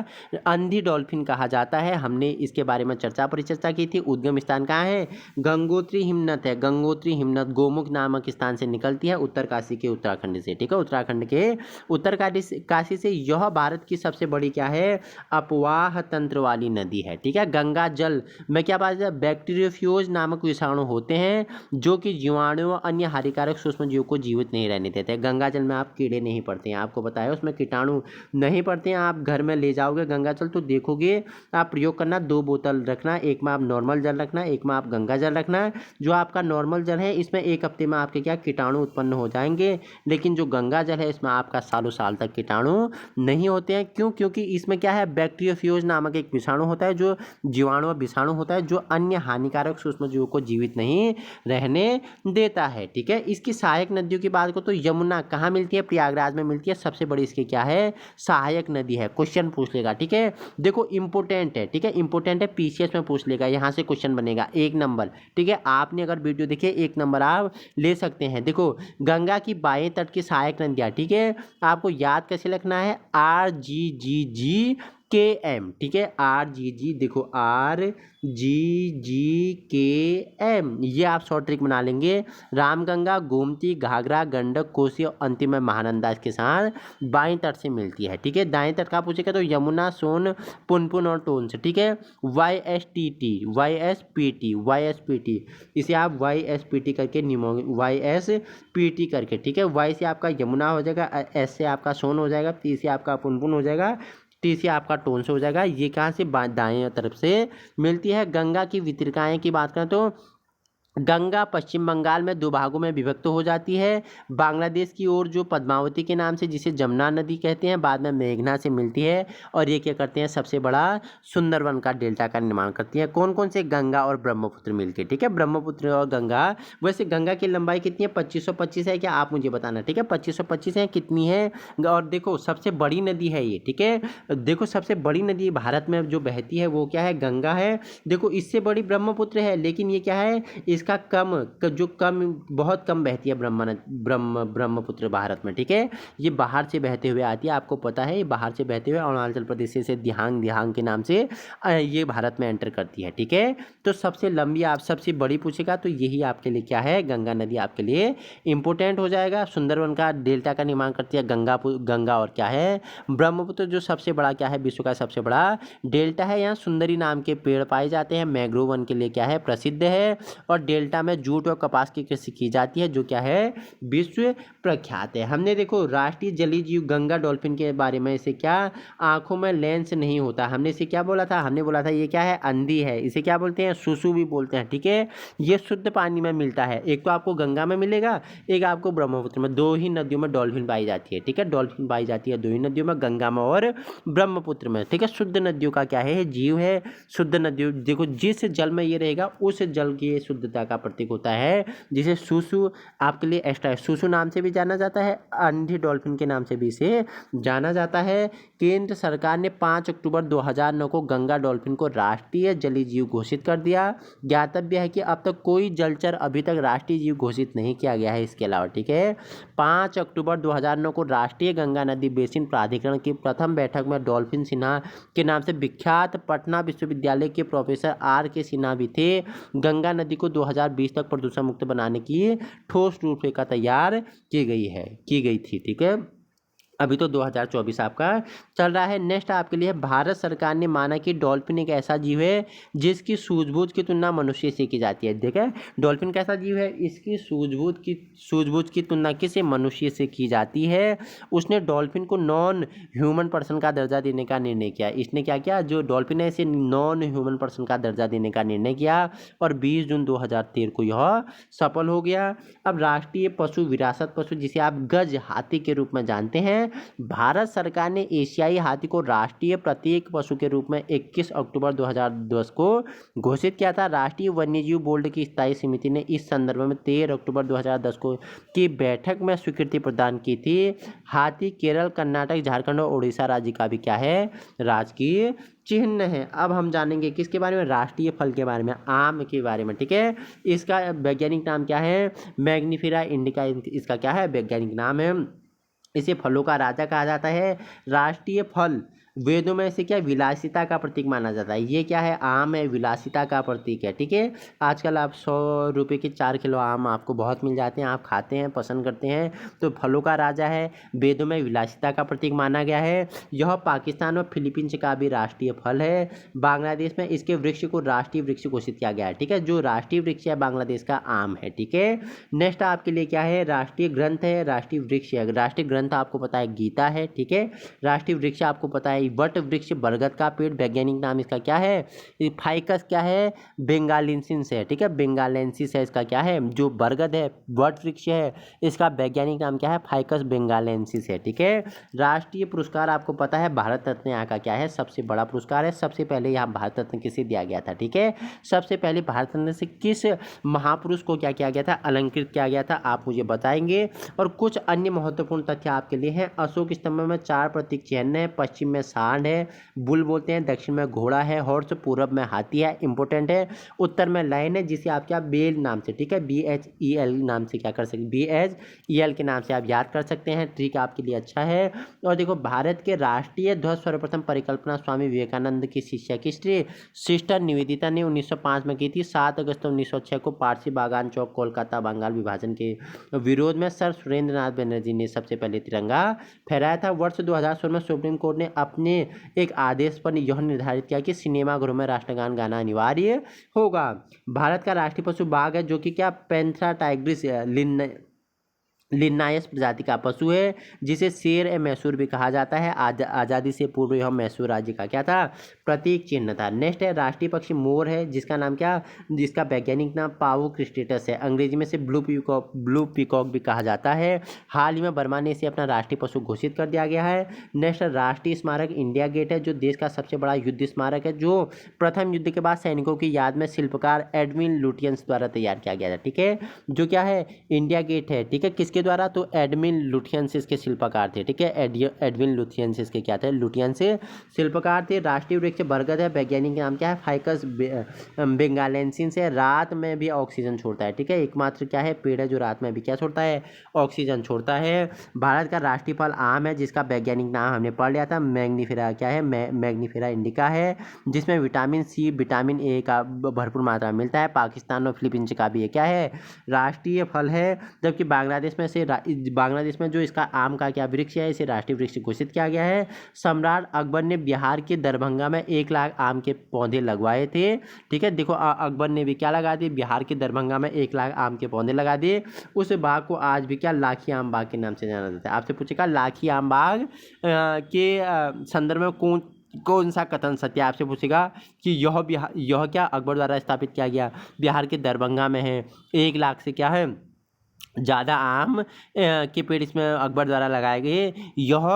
अंधी डॉल्फिन कहा जाता है। हमने इसके बारे में परिचर्चा की थी। उद्गम स्थान कहाँ है, गंगोत्री हिमनद है, गंगोत्री हिमनद गोमुख नामक स्थान से निकलती है, उत्तरकाशी के उत्तराखंड से। ठीक है, उत्तराखंड के उत्तरकाशी से। यह भारत की सबसे बड़ी क्या है, अपवाह तंत्र वाली नदी है। ठीक है, गंगा जल में क्या पाया जाता है, बैक्टीरियोफेज नामक विषाणु होते हैं जो कि जीवाणुओं अन्य हानिकारक सूक्ष्म जीवों को जीवित नहीं रहने देते हैं। गंगा जल में आप कीड़े नहीं पड़ते हैं, आपको बताया उसमें कीटाणु नहीं पड़ते हैं। आप घर में ले जाओगे गंगा जल तो देखोगे, आप प्रयोग करना, 2 बोतल रखना, एक में आप नॉर्मल जल रखना, एक में आप गंगा जल रखना। जो आपका नॉर्मल जल है इसमें 1 हफ्ते में आपके क्या कीटाणु उत्पन्न हो जाएंगे, लेकिन जो गंगा जल है इसमें आपका सालों साल तक कीटाणु नहीं होते हैं। क्यों, क्योंकि इसमें क्या है, बैक्टीरियोफेज नामक एक विषाणु होता है, जो जीवाणु विषाणु होता है, जो अन्य हानिकारक सूक्ष्म जीवों को जीवित नहीं रहने देता है। ठीक है, इसकी सहायक नदियों की बात करो तो यमुना कहाँ मिलती है, प्रयागराज में मिलती है, सबसे बड़ी इसकी क्या है, सहायक नदी है। क्वेश्चन पूछ लेगा। ठीक है, देखो इंपोर्टेंट है, ठीक है, इंपोर्टेंट है, पीसीएस में पूछ लेगा, यहाँ से क्वेश्चन बनेगा 1 नंबर। ठीक है, आपने अगर वीडियो देखिए 1 नंबर आप ले सकते हैं। देखो गंगा की बाएं तट की सहायक नदियाँ, ठीक है, आपको याद कैसे लिखना है, RGGKM। ठीक है, RGG, देखो RGGKM, ये आप शॉर्ट ट्रिक बना लेंगे। रामगंगा, गोमती, घाघरा, गंडक, कोसी और अंतिम में महानंदा इसके साथ बाएं तट से मिलती है। ठीक है, दाएं तट का पूछेगा तो यमुना, सोन, पुनपुन और टोन से। ठीक है, YSPT, इसे आप YSPT करके निमोगे, YSPT करके। ठीक है, Y से आपका यमुना हो जाएगा, S से आपका सोन हो जाएगा, P से आपका पुनपुन हो जाएगा, T से आपका टोन से हो जाएगा। ये कहाँ से, दाएं तरफ से मिलती है। गंगा की वितरिकाएँ की बात करें तो गंगा पश्चिम बंगाल में 2 भागों में विभक्त हो जाती है। बांग्लादेश की ओर जो पद्मावती के नाम से, जिसे जमुना नदी कहते हैं, बाद में मेघना से मिलती है। और ये क्या करते हैं, सबसे बड़ा सुंदरवन का डेल्टा का निर्माण करती है। कौन कौन से, गंगा और ब्रह्मपुत्र मिलकर। ठीक है, ब्रह्मपुत्र और गंगा। वैसे गंगा की लंबाई कितनी है, 2525 है क्या, आप मुझे बताना। ठीक है, 2525 है, कितनी है। और देखो सबसे बड़ी नदी है ये। ठीक है, देखो सबसे बड़ी नदी भारत में जो बहती है वो क्या है, गंगा है। देखो इससे बड़ी ब्रह्मपुत्र है, लेकिन ये क्या है, इसका बहुत कम बहती है ब्रह्मपुत्र भारत में। ठीक है, ये बाहर से बहते हुए आती है, आपको पता है, ये बाहर से बहते हुए अरुणाचल प्रदेश से दिहांग के नाम से ये भारत में एंटर करती है। ठीक है, तो सबसे लंबी, आप सबसे बड़ी पूछेगा तो यही आपके लिए क्या है, गंगा नदी आपके लिए इंपोर्टेंट हो जाएगा। सुंदरवन का डेल्टा का निर्माण करती है गंगा और क्या है, ब्रह्मपुत्र, जो सबसे बड़ा क्या है, विश्व का सबसे बड़ा डेल्टा है। यहाँ सुंदरी नाम के पेड़ पाए जाते हैं, मैंग्रोव वन के लिए क्या है, प्रसिद्ध है। और डेल्टा में जूट और कपास की कृषि की जाती है, जो क्या है, विश्व प्रख्यात है। हमने देखो राष्ट्रीय जलीय जीव गंगा डॉल्फिन के बारे में, इसे क्या, आंखों में लेंस नहीं होता, हमने इसे क्या बोला था, हमने बोला था ये क्या है, अंधी है। इसे क्या बोलते हैं, सुसु भी बोलते हैं। ठीक है, ये शुद्ध पानी में मिलता है, एक तो आपको गंगा में मिलेगा, एक आपको ब्रह्मपुत्र में। 2 ही नदियों में डॉल्फिन पाई जाती है। ठीक है, डॉल्फिन पाई जाती है 2 ही नदियों में, गंगा में और ब्रह्मपुत्र में। ठीक है, शुद्ध नदियों का क्या है, जीव है। शुद्ध नदियों, देखो जिस जल में ये रहेगा उस जल की शुद्धता का प्रतीक होता है, जिसे सुसु आपके लिए एक्स्ट्रा, सुसु नाम से भी जाना जाता है, अंधी डॉल्फिन के नाम से भी इसे जाना जाता है। केंद्र सरकार ने 5 अक्टूबर 2009 को गंगा डॉल्फिन को राष्ट्रीय जलीय जीव घोषित कर दिया। ज्ञातव्य है कि अब तक कोई जलचर अभी तक राष्ट्रीय जीव घोषित नहीं किया गया है इसके अलावा। ठीक है, 5 अक्टूबर 2009 को राष्ट्रीय गंगा नदी बेसिन प्राधिकरण की प्रथम बैठक में डॉल्फिन सिन्हा के नाम से विख्यात पटना विश्वविद्यालय के प्रोफेसर RK सिन्हा भी थे। गंगा नदी को 2020 तक प्रदूषण मुक्त बनाने की ठोस रूपरेखा तैयार की गई थी। ठीक है, अभी तो 2024 आपका चल रहा है। नेक्स्ट आपके लिए भारत सरकार ने माना कि डॉल्फिन एक ऐसा जीव है जिसकी सूझबूझ की तुलना मनुष्य से की जाती है। देखें, डॉल्फिन कैसा जीव है, इसकी सूझबूझ की तुलना किसी मनुष्य से की जाती है। उसने डॉल्फिन को नॉन ह्यूमन पर्सन का दर्जा देने का निर्णय किया। इसने क्या किया, जो डॉल्फिन है इसे नॉन ह्यूमन पर्सन का दर्जा देने का निर्णय किया और 20 जून 2013 को यह सफल हो गया। अब राष्ट्रीय पशु विरासत पशु, जिसे आप गज हाथी के रूप में जानते हैं, भारत सरकार ने एशियाई हाथी को राष्ट्रीय प्रतीक पशु के रूप में 21 अक्टूबर 2010 को घोषित किया था। राष्ट्रीय वन्यजीव बोर्ड की स्थायी समिति ने इस संदर्भ में 13 अक्टूबर 2010 को की बैठक में स्वीकृति प्रदान की थी। हाथी केरल, कर्नाटक, झारखंड और उड़ीसा राज्य का भी क्या है, राजकीय चिन्ह है। अब हम जानेंगे किसके बारे में, राष्ट्रीय फल के बारे में, आम के बारे में। ठीक है, इसका वैज्ञानिक नाम क्या है, मैग्निफेरा इंडिका इसका क्या है, वैज्ञानिक नाम है। इसे फलों का राजा कहा जाता है। राष्ट्रीय फल वेदों में से क्या विलासिता का प्रतीक माना जाता है। ये क्या है, आम है, विलासिता का प्रतीक है। ठीक है, आजकल आप 100 रुपये के 4 किलो आम आपको बहुत मिल जाते हैं, आप खाते हैं, पसंद करते हैं। तो फलों का राजा है, वेदों में विलासिता का प्रतीक माना गया है। यह पाकिस्तान और फिलीपींस का भी राष्ट्रीय फल है। बांग्लादेश में इसके वृक्ष को राष्ट्रीय वृक्ष घोषित किया गया है। ठीक है, जो राष्ट्रीय वृक्ष है बांग्लादेश का आम है। ठीक है, नेक्स्ट आपके लिए क्या है, राष्ट्रीय ग्रंथ है, राष्ट्रीय वृक्ष है। राष्ट्रीय ग्रंथ आपको पता है गीता है। ठीक है, राष्ट्रीय वृक्ष आपको पता है वट वृक्ष, बरगद का पेड़। वैज्ञानिक नाम इसका क्या है, फाइकस क्या है, बेंगालेंसिस है। ठीक है, बेंगालेंसिस है इसका क्या है, जो बरगद है, वट वृक्ष है, इसका वैज्ञानिक नाम क्या है, फाइकस बेंगालेंसिस है। ठीक है, राष्ट्रीय पुरस्कार आपको पता है भारत रत्न यहाँ का क्या है, सबसे बड़ा पुरस्कार है। सबसे पहले यहाँ भारत रत्न किसे दिया गया था, ठीक है, सबसे पहले भारत रत्न से किस महापुरुष को क्या किया गया था, अलंकृत किया गया था, आप मुझे बताएंगे। और कुछ अन्य महत्वपूर्ण तथ्य आपके लिए हैं। अशोक स्तंभ में 4 प्रतीक चिन्ह है, पश्चिम में सांड है, बुल बोलते हैं, दक्षिण में घोड़ा है, हॉर्स, पूरब में हाथी है, इंपोर्टेंट है, उत्तर में लायन है, जिसे आप क्या बेल नाम से, ठीक है, BHEL नाम से क्या कर सकते, BHEL के नाम से आप याद कर सकते हैं। ट्रिक आपके लिए अच्छा है। और देखो, भारत के राष्ट्रीय ध्वज सर्वप्रथम परिकल्पना स्वामी विवेकानंद की शिष्या किसने, सिस्टर निवेदिता ने 1905 में की थी। 7 अगस्त 1906 को पारसी बागान चौक, कोलकाता, बंगाल विभाजन के विरोध में सर सुरेंद्र नाथ बनर्जी ने सबसे पहले तिरंगा फहराया था। वर्ष 2016 में सुप्रीम कोर्ट ने अपने एक आदेश पर यह निर्धारित किया कि सिनेमाघरों में राष्ट्रगान गाना अनिवार्य होगा। भारत का राष्ट्रीय पशु बाघ है, जो कि क्या पैंथेरा टाइग्रिस लिन्नायस प्रजाति का पशु है, जिसे शेर ए मैसूर भी कहा जाता है। आज़ादी से पूर्व यह मैसूर राज्य का क्या था, प्रतीक चिन्ह था। नेक्स्ट है, राष्ट्रीय पक्षी मोर है, जिसका नाम क्या, जिसका वैज्ञानिक नाम पावो क्रिस्टेटस है। अंग्रेजी में से ब्लू पीकॉक भी कहा जाता है। हाल ही में बर्मा ने इसे अपना राष्ट्रीय पशु घोषित कर दिया गया है। नेक्स्ट राष्ट्रीय स्मारक इंडिया गेट है, जो देश का सबसे बड़ा युद्ध स्मारक है, जो प्रथम युद्ध के बाद सैनिकों की याद में शिल्पकार एडविन लुटियंस द्वारा तैयार किया गया था। ठीक है, जो क्या है, इंडिया गेट है। ठीक है, किसके द्वारा, तो एडविन लुटियंसिस के शिल्पकार थे। ठीक है, एडविन लुटियंसिस के क्या थे, लुटियंस शिल्पकार थे। राष्ट्रीय वृक्ष बरगद है, वैज्ञानिक नाम क्या है, फाइकस बेंगालेंसिस है। रात में भी ऑक्सीजन छोड़ता है। ठीक है, एकमात्र क्या है, पेड़ है जो रात में भी क्या छोड़ता है, ऑक्सीजन छोड़ता है। भारत का राष्ट्रीय फल आम है, जिसका वैज्ञानिक नाम हमने पढ़ लिया था, मैग्निफेरा क्या है, मैग्निफेरा इंडिका है, जिसमें विटामिन सी, विटामिन ए का भरपूर मात्रा में मिलता है। पाकिस्तान और फिलीपींस का भी ये क्या है, राष्ट्रीय फल है। जबकि बांग्लादेश में जो इसका आम का क्या वृक्ष है, इसे राष्ट्रीय वृक्ष घोषित किया गया है। सम्राट अकबर ने बिहार के दरभंगा में 1 लाख आम के पौधे लगवाए थे। ठीक है, देखो अकबर ने भी क्या लगा दिए, बिहार के दरभंगा में 1 लाख आम के पौधे लगा दिए। उस बाग को आज भी क्या, लाखी आम बाग के नाम से जाना जाता है। आपसे पूछेगा लाखी आम बाग के संदर्भ में कौन सा कथन सत्य, आपसे पूछेगा कि यह क्या अकबर द्वारा स्थापित किया गया, बिहार के दरभंगा में है, 1 लाख से क्या है ज़्यादा आम के पेड़ इसमें अकबर द्वारा लगाए गए। यह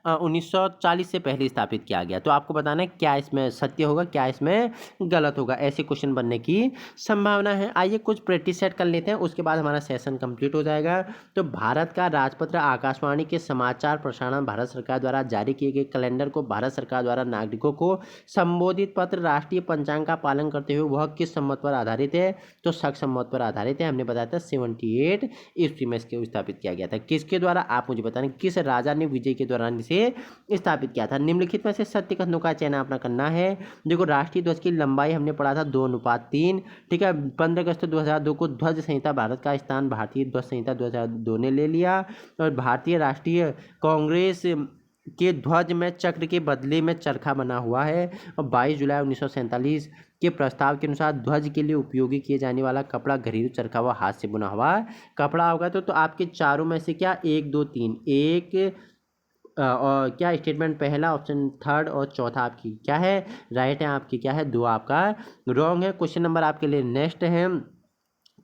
1940 से पहले स्थापित किया गया। तो आपको बताना है क्या इसमें सत्य होगा, क्या इसमें गलत होगा, ऐसे क्वेश्चन बनने की संभावना है। आइए कुछ प्रैक्टिस सेट कर लेते हैं, उसके बाद हमारा सेशन कंप्लीट हो जाएगा। तो भारत का राजपत्र आकाशवाणी के समाचार प्रसारण भारत सरकार द्वारा जारी किए गए कैलेंडर को भारत सरकार द्वारा नागरिकों को संबोधित पत्र राष्ट्रीय पंचांग का पालन करते हुए वह किस संमत पर आधारित है, तो शक संमत पर आधारित है। हमने बताया था 78 ईस्वी में इसको स्थापित किया गया था। किसके द्वारा, आप मुझे बताना किस राजा ने विजय के दौरान इसे स्थापित किया था। निम्नलिखित में से सत्य कथनों का चयन अपना करना है। देखो, राष्ट्रीय ध्वज की लंबाई हमने पढ़ा था 2:3। ठीक है, 15 अगस्त 2002 को ध्वज संहिता भारत का स्थान भारतीय ध्वज संहिता 2002 ने ले लिया। और भारतीय राष्ट्रीय कांग्रेस के ध्वज में चक्र के बदले में चरखा बना हुआ है। और 22 जुलाई 1947 के प्रस्ताव के अनुसार ध्वज के लिए उपयोगी किए जाने वाला कपड़ा घरेलू चरखा व हाथ से बुना हुआ कपड़ा होगा। तो आपके चारों में से क्या 1, 2, 3 एक और क्या स्टेटमेंट पहला, ऑप्शन थर्ड और चौथा आपकी क्या है, राइट है आपकी क्या है, 2 आपका रॉन्ग है। क्वेश्चन नंबर आपके लिए नेक्स्ट है,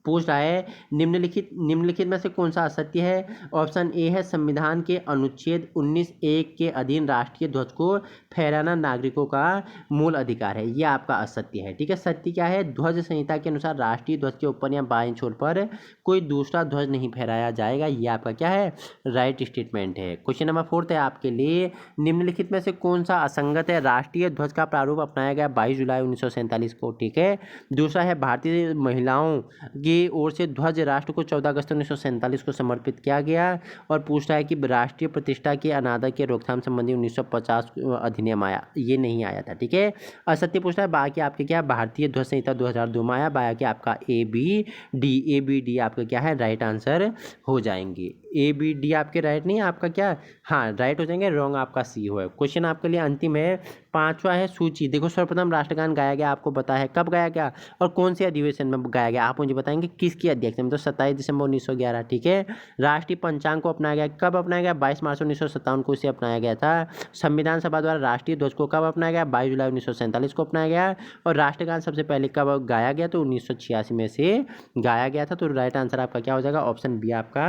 पूछ रहा है निम्नलिखित में से कौन सा असत्य है। ऑप्शन ए है संविधान के अनुच्छेद 19(1) के अधीन राष्ट्रीय ध्वज को फहराना नागरिकों का मूल अधिकार है, यह आपका असत्य है। ठीक है, सत्य क्या है, ध्वज संहिता के अनुसार राष्ट्रीय ध्वज के ऊपर या बाईं छोर पर कोई दूसरा ध्वज नहीं फहराया जाएगा, यह आपका क्या है, राइट स्टेटमेंट है। क्वेश्चन नंबर 4 है आपके लिए, निम्नलिखित में से कौन सा असंगत है। राष्ट्रीय ध्वज का प्रारूप अपनाया गया 22 जुलाई 1947 को। ठीक है, दूसरा है भारतीय महिलाओं की ओर से ध्वज राष्ट्र को 14 अगस्त 1947 को समर्पित किया गया। और पूछता है कि राष्ट्रीय प्रतिष्ठा के अनादर के रोकथाम संबंधी 1950 अधिनियम आया, ये नहीं आया था। ठीक है, असत्य पूछता है बाकी आपके क्या, भारतीय ध्वज संहिता 2002 में आया, बाकी आपका ए बी डी आपका क्या है, राइट आंसर हो जाएंगे। A B D आपके राइट नहीं, आपका क्या, हाँ राइट हो जाएंगे, रॉन्ग आपका सी हो है। क्वेश्चन आपके लिए अंतिम है, 5वां है सूची। देखो, सर्वप्रथम राष्ट्रगान गाया गया, आपको पता है कब गाया गया और कौन से अधिवेशन में गाया गया, आप मुझे बताएंगे किसकी अध्यक्षता में, तो 27 दिसंबर 1911। ठीक है, राष्ट्रीय पंचांग को अपनाया गया, कब अपनाया गया, 22 मार्च 1957 को इसे अपनाया गया था। संविधान सभा द्वारा राष्ट्रीय ध्वज को कब अपनाया गया, 22 जुलाई 1947 को अपनाया गया। और राष्ट्रगान सबसे पहले कब गाया गया, तो 1986 में से गाया गया था। तो राइट आंसर आपका क्या हो जाएगा, ऑप्शन बी आपका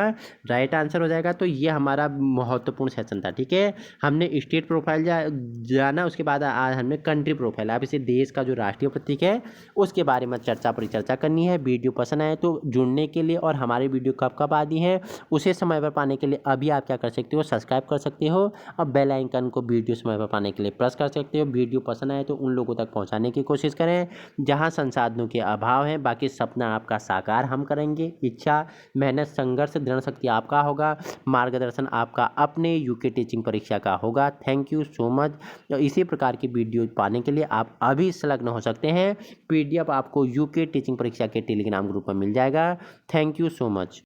राइट आंसर हो जाएगा। तो ये हमारा महत्वपूर्ण सेशन था। ठीक है, हमने स्टेट प्रोफाइल जाना, उसके बाद आज हमने कंट्री प्रोफाइल, आप इसे देश का जो राष्ट्रीय प्रतीक है उसके बारे में परिचर्चा करनी है। वीडियो पसंद आए तो जुड़ने के लिए और हमारी वीडियो कब कब आती है उसे समय पर पाने के लिए अभी आप क्या कर सकते हो, सब्सक्राइब कर सकते हो और बेल आइकन को वीडियो समय पर पाने के लिए प्रेस कर सकते हो। वीडियो पसंद आए तो उन लोगों तक पहुंचाने की कोशिश करें जहां संसाधनों के अभाव है। बाकी सपना आपका साकार हम करेंगे, इच्छा मेहनत संघर्ष दृढ़ शक्ति आपका होगा, मार्गदर्शन आपका अपने यूके टीचिंग परीक्षा का होगा। Thank you so much. इसी प्रकार की वीडियो पाने के लिए आप अभी संलग्न हो सकते हैं। PDF आपको यूके टीचिंग परीक्षा के टेलीग्राम ग्रुप पर मिल जाएगा। Thank you so much.